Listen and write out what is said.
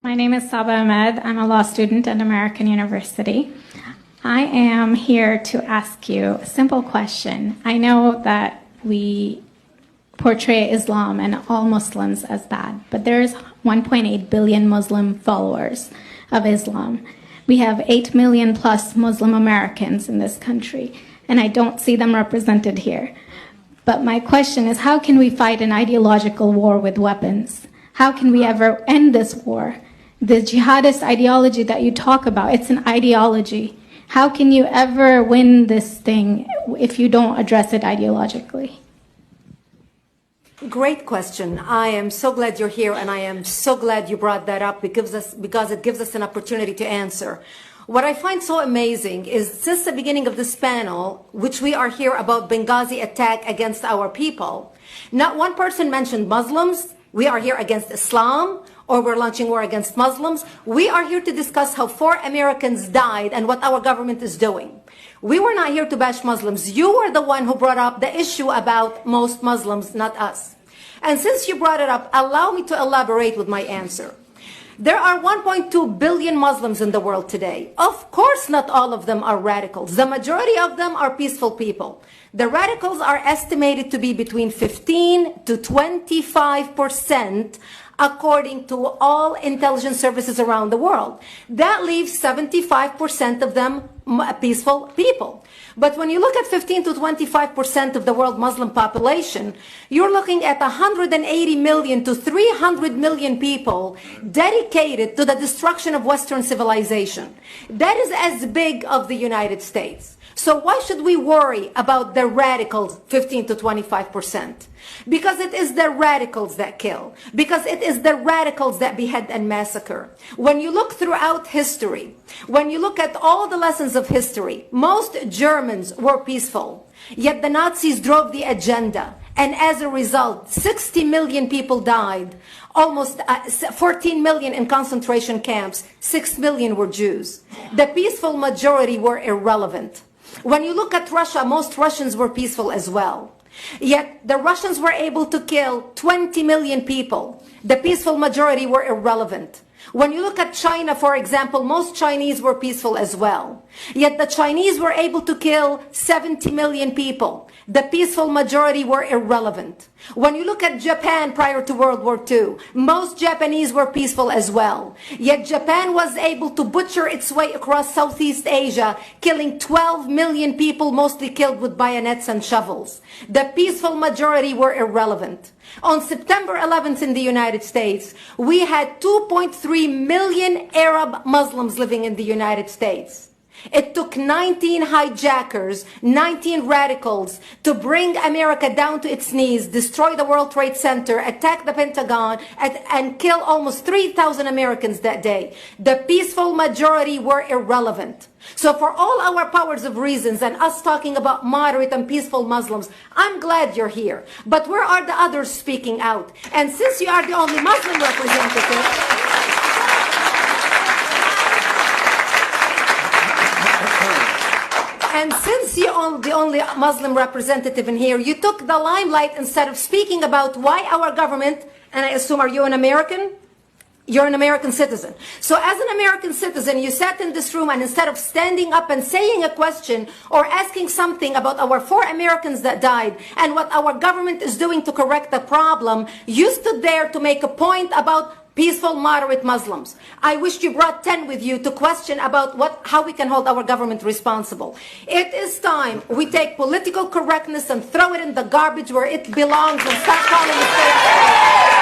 My name is Saba Ahmed. I'm a law student at American University. I am here to ask you a simple question. I know that we portray Islam and all Muslims as bad, but there's 1.8 billion Muslim followers of Islam. We have 8 million plus Muslim Americans in this country, and I don't see them represented here. But my question is, how can we fight an ideological war with weapons? How can we ever end this war? The jihadist ideology that you talk about, it's an ideology. How can you ever win this thing if you don't address it ideologically? Great question. I am so glad you're here, and I am so glad you brought that up because it gives us an opportunity to answer. What I find so amazing is since the beginning of this panel, which we are here about Benghazi attack against our people, not one person mentioned Muslims. We are here against Islam, or we're launching war against Muslims. We are here to discuss how 4 Americans died and what our government is doing. We were not here to bash Muslims. You were the one who brought up the issue about most Muslims, not us. And since you brought it up, allow me to elaborate with my answer. There are 1.2 billion Muslims in the world today. Of course, not all of them are radicals. The majority of them are peaceful people. The radicals are estimated to be between 15 to 25%, according to all intelligence services around the world. That leaves 75% of them peaceful people. But when you look at 15 to 25% of the world Muslim population, you're looking at 180 million to 300 million people dedicated to the destruction of Western civilization. That is as big of the United States. So why should we worry about the radicals, 15 to 25%? Because it is the radicals that kill. Because it is the radicals that behead and massacre. When you look throughout history, when you look at all the lessons of history, most Germans were peaceful. Yet the Nazis drove the agenda. And as a result, 60 million people died. Almost 14 million in concentration camps. 6 million were Jews. The peaceful majority were irrelevant. When you look at Russia, most Russians were peaceful as well. Yet the Russians were able to kill 20 million people. The peaceful majority were irrelevant. When you look at China, for example, most Chinese were peaceful as well. Yet the Chinese were able to kill 70 million people. The peaceful majority were irrelevant. When you look at Japan prior to World War II, most Japanese were peaceful as well. Yet Japan was able to butcher its way across Southeast Asia, killing 12 million people, mostly killed with bayonets and shovels. The peaceful majority were irrelevant. On September 11th in the United States, we had 2.3 million Arab Muslims living in the United States. It took 19 hijackers, 19 radicals to bring America down to its knees, destroy the World Trade Center, attack the Pentagon, and kill almost 3,000 Americans that day. The peaceful majority were irrelevant. So for all our powers of reasons and us talking about moderate and peaceful Muslims, I'm glad you're here. But where are the others speaking out? And since you are the only Muslim representative, and since you're the only Muslim representative in here, you took the limelight instead of speaking about why our government, and I assume, are you an American? You're an American citizen. So as an American citizen, you sat in this room and instead of standing up and saying a question or asking something about our 4 Americans that died and what our government is doing to correct the problem, you stood there to make a point about peaceful, moderate Muslims. I wish you brought 10 with you to question about how we can hold our government responsible. It is time we take political correctness and throw it in the garbage where it belongs and stop calling it fair.